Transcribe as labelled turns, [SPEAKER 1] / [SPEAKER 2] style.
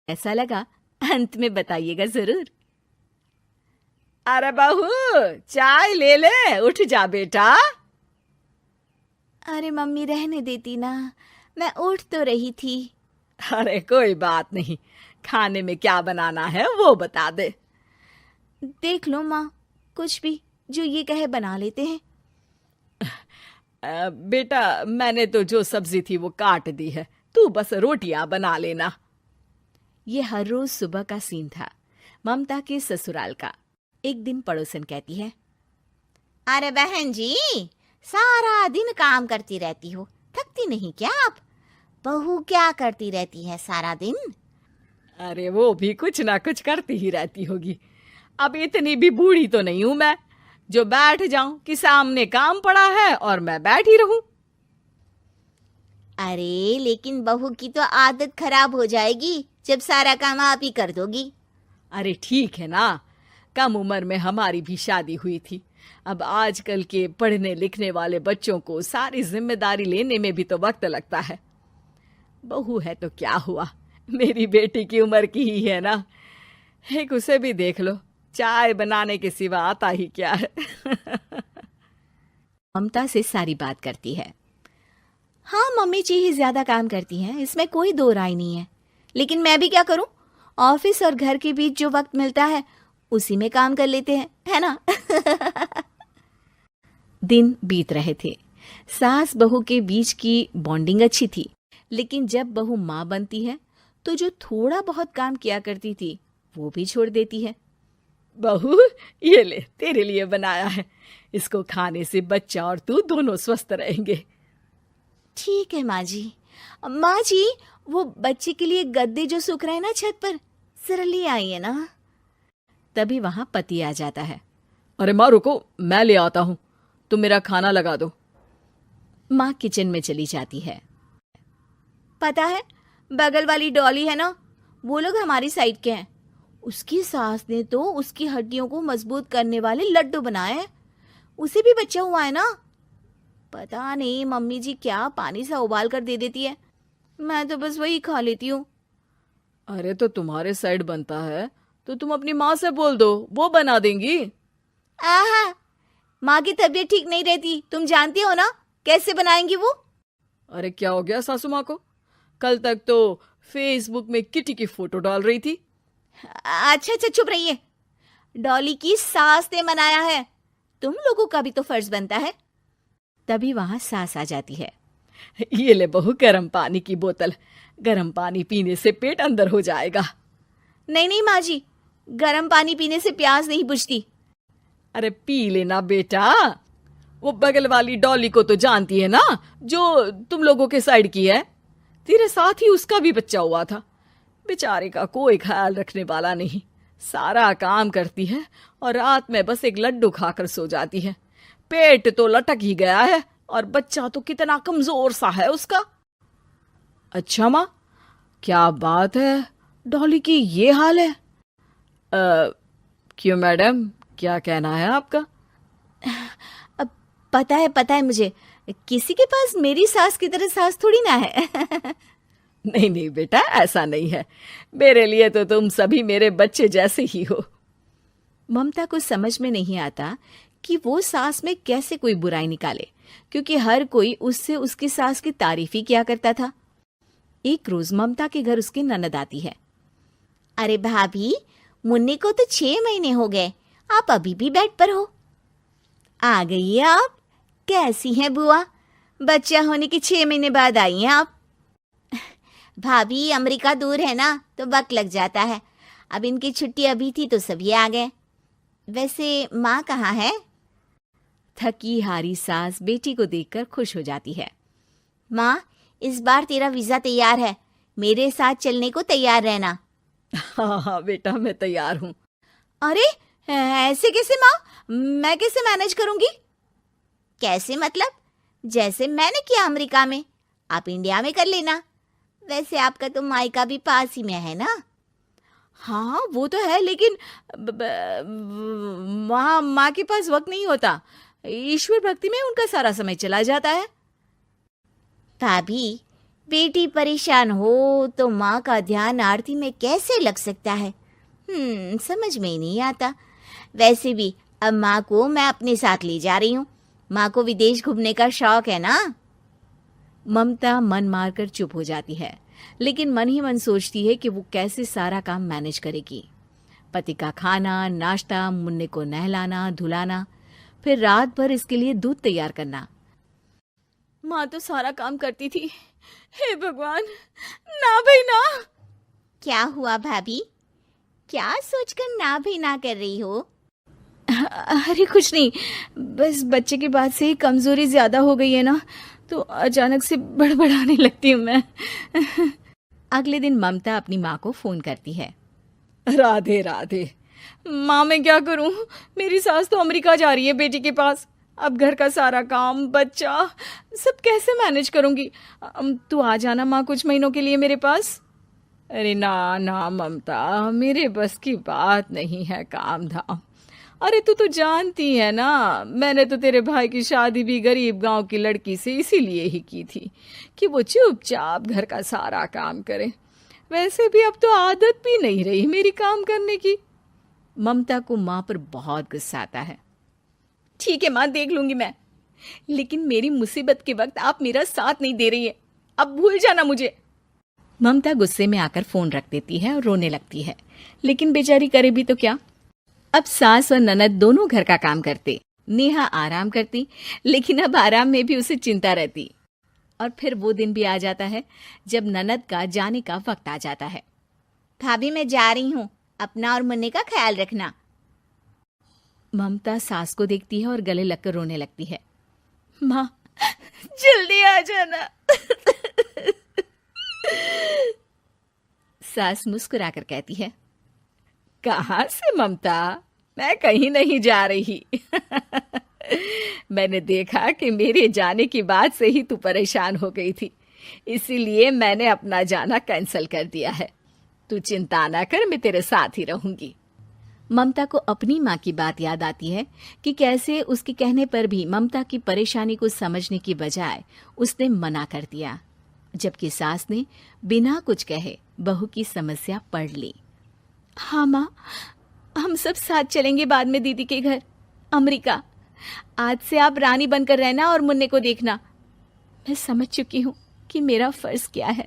[SPEAKER 1] ऐसा लगा अंत में बताइएगा जरूर। अरे बहू, चाय ले ले, उठ जा बेटा।
[SPEAKER 2] अरे मम्मी रहने देती ना, मैं उठ तो रही थी।
[SPEAKER 1] अरे कोई बात नहीं, खाने में क्या बनाना है वो बता दे।
[SPEAKER 2] देख लो माँ, कुछ भी जो ये कहे बना लेते हैं।
[SPEAKER 1] बेटा मैंने तो जो सब्जी थी वो काट दी है, तू बस रोटियां बना लेना।
[SPEAKER 2] ये हर रोज सुबह का सीन था ममता के ससुराल का। एक दिन पड़ोसन कहती है, अरे बहन जी, सारा दिन काम करती रहती हो, थकती नहीं क्या आप? बहू क्या करती रहती है सारा दिन?
[SPEAKER 1] अरे वो भी कुछ ना कुछ करती ही रहती होगी। अब इतनी भी बूढ़ी तो नहीं हूं मैं जो बैठ जाऊं कि सामने काम पड़ा है और मैं बैठ ही रहूं।
[SPEAKER 2] अरे लेकिन बहू की तो आदत खराब हो जाएगी जब सारा काम आप ही कर दोगी।
[SPEAKER 1] अरे ठीक है ना, कम उम्र में हमारी भी शादी हुई थी। अब आजकल के पढ़ने लिखने वाले बच्चों को सारी जिम्मेदारी लेने में भी तो वक्त लगता है। बहू है तो क्या हुआ, मेरी बेटी की उम्र की ही है ना। एक उसे भी देख लो, चाय बनाने के सिवा आता ही क्या है।
[SPEAKER 2] ममता से सारी बात करती है। हाँ मम्मी जी ही ज्यादा काम करती हैं, इसमें कोई दो राय नहीं है। लेकिन मैं भी क्या करूं, ऑफिस और घर के बीच जो वक्त मिलता है उसी में काम कर लेते हैं, है ना? दिन बीत रहे थे। सास बहू के बीच की बॉन्डिंग अच्छी थी, लेकिन जब बहू माँ बनती है तो जो थोड़ा बहुत काम किया करती थी वो भी छोड़ देती है।
[SPEAKER 1] बहू ये ले, तेरे लिए बनाया है, इसको खाने से बच्चा और तू दोनों स्वस्थ रहेंगे।
[SPEAKER 2] ठीक है माँ जी। माँ जी, वो बच्चे के लिए गद्दे जो सूख रहे हैं ना छत पर, जरा ले आइए ना। तभी वहां पति आ जाता है।
[SPEAKER 1] अरे माँ रुको, मैं ले आता हूँ, तुम मेरा खाना लगा दो।
[SPEAKER 2] माँ किचन में चली जाती है। पता है, बगल वाली डॉली है ना, वो लोग हमारी साइड के हैं। उसकी सास ने तो उसकी हड्डियों को मजबूत करने वाले लड्डू बनाए हैं। उसे भी बच्चा हुआ है ना। पता नहीं मम्मी जी क्या पानी सा उबाल कर दे देती है, मैं तो बस वही खा लेती हूँ।
[SPEAKER 1] अरे तो तुम्हारे साइड बनता है तो तुम अपनी माँ से बोल दो, वो बना देंगी।
[SPEAKER 2] आहा, माँ की तबीयत ठीक नहीं रहती, तुम जानती हो ना, कैसे बनाएंगी वो?
[SPEAKER 1] अरे क्या हो गया सासू माँ को, कल तक तो फेसबुक में किटी की फोटो डाल रही थी।
[SPEAKER 2] अच्छा अच्छा चुप रहिए। डॉली की सास ने मनाया है, तुम लोगों का भी तो फर्ज बनता है। तभी वहां सास आ जाती है।
[SPEAKER 1] ये ले बहू गर्म पानी की बोतल, गर्म पानी पीने से पेट अंदर हो जाएगा।
[SPEAKER 2] नहीं नहीं माँ जी, गर्म पानी पीने से प्यास नहीं बुझती।
[SPEAKER 1] अरे पी लेना बेटा, वो बगल वाली डॉली को तो जानती है ना, जो तुम लोगों के साइड की है। तेरे साथ ही उसका भी बच्चा हुआ था। बेचारे का कोई ख्याल रखने वाला नहीं, सारा काम करती है और रात में बस एक लड्डू खाकर सो जाती है। पेट तो लटक ही गया है और बच्चा तो कितना कमजोर सा है उसका। अच्छा माँ, क्या बात है, डॉली की ये हाल है? क्यों मैडम, क्या कहना है आपका?
[SPEAKER 2] अब पता है मुझे, किसी के पास मेरी सास की तरह सास थोड़ी ना है।
[SPEAKER 1] नहीं नहीं बेटा, ऐसा नहीं है, मेरे लिए तो तुम सभी मेरे बच्चे जैसे ही हो।
[SPEAKER 2] ममता को समझ में नहीं आता कि वो सास में कैसे कोई बुराई निकाले, क्योंकि हर कोई उससे उसकी सास की तारीफ ही किया करता था। एक रोज ममता के घर उसकी ननद आती है। अरे भाभी, मुन्नी को तो 6 महीने हो गए, आप अभी भी बेड पर हो। आ गई है आप? कैसी हैं बुआ? बच्चा होने के 6 महीने बाद आई हैं आप? भाभी अमेरिका दूर है ना, तो वक्त लग जाता है। अब इनकी छुट्टी अभी थी तो सभी आ गए। वैसे माँ कहाँ है? थकी हारी सास बेटी को देखकर खुश हो जाती है। माँ, इस बार तेरा वीजा तैयार है, मेरे साथ चलने को तैयार रहना।
[SPEAKER 1] हाँ हाँ बेटा, मैं तैयार हूँ।
[SPEAKER 2] अरे ऐसे कैसे माँ, मैं कैसे मैनेज करूंगी? कैसे मतलब? जैसे मैंने किया अमेरिका में, आप इंडिया में कर लेना। वैसे आपका तो मायका भी पास ही में है ना? हाँ वो तो है, लेकिन वहाँ माँ के पास वक्त नहीं होता, ईश्वर भक्ति में उनका सारा समय चला जाता है। भाभी, बेटी परेशान हो तो माँ का ध्यान आरती में कैसे लग सकता है? समझ में ही नहीं आता। वैसे भी अब माँ को मैं अपने साथ ले जा रही हूँ। माँ को विदेश घूमने का शौक है ना। ममता मन मारकर चुप हो जाती है, लेकिन मन ही मन सोचती है कि वो कैसे सारा काम मैनेज करेगी। पति का खाना, नाश्ता, मुन्ने को नहलाना, धुलाना, फिर रात भर इसके लिए दूध तैयार करना।
[SPEAKER 1] माँ तो सारा काम करती थी। हे भगवान, ना भाई ना।
[SPEAKER 2] क्या हुआ भाभी? क्या सोचकर ना भी ना कर रही हो?
[SPEAKER 1] अरे कुछ नहीं, बस बच्चे के बाद से ही कमजोरी ज्यादा हो गई है ना, तो अचानक से बड़बड़ाने लगती हूँ मैं।
[SPEAKER 2] अगले दिन ममता अपनी माँ को फोन करती है।
[SPEAKER 1] राधे राधे। माँ मैं क्या करूँ, मेरी सास तो अमेरिका जा रही है बेटी के पास। अब घर का सारा काम, बच्चा, सब कैसे मैनेज करूँगी। तू आ जाना माँ कुछ महीनों के लिए मेरे पास। अरे ना ना ममता, मेरे बस की बात नहीं है काम धाम। अरे तू तो जानती है ना, मैंने तो तेरे भाई की शादी भी गरीब गांव की लड़की से इसीलिए ही की थी कि वो चुपचाप घर का सारा काम करे। वैसे भी अब तो आदत भी नहीं रही मेरी काम करने की।
[SPEAKER 2] ममता को माँ पर बहुत गुस्सा आता है।
[SPEAKER 1] ठीक है माँ, देख लूंगी मैं, लेकिन मेरी मुसीबत के वक्त आप मेरा साथ नहीं दे रही है। अब भूल जाना मुझे।
[SPEAKER 2] ममता गुस्से में आकर फोन रख देती है और रोने लगती है, लेकिन बेचारी करे भी तो क्या। अब सास और ननद दोनों घर का काम करते। नेहा आराम करती, लेकिन अब आराम में भी उसे चिंता रहती। और फिर वो दिन भी आ जाता है जब ननद का जाने का वक्त आ जाता है। भाभी मैं जा रही हूँ, अपना और मुन्ने का ख्याल रखना। ममता सास को देखती है और गले लगकर रोने लगती है।
[SPEAKER 1] माँ जल्दी आ जाना।
[SPEAKER 2] सास मुस्कुराकर कहती है,
[SPEAKER 1] कहाँ से ममता, मैं कहीं नहीं जा रही। मैंने देखा कि मेरे जाने की बात से ही तू परेशान हो गई थी, इसीलिए मैंने अपना जाना कैंसिल कर दिया है। तू चिंता ना कर, मैं तेरे साथ ही रहूंगी।
[SPEAKER 2] ममता को अपनी माँ की बात याद आती है कि कैसे उसके कहने पर भी ममता की परेशानी को समझने की बजाय उसने मना कर दिया, जबकि सास ने बिना कुछ कहे बहू की समस्या पढ़ ली।
[SPEAKER 1] हाँ माँ, हम सब साथ चलेंगे बाद में दीदी के घर अमेरिका। आज से आप रानी बनकर रहना और मुन्ने को देखना। मैं समझ चुकी हूँ कि मेरा फर्ज क्या है।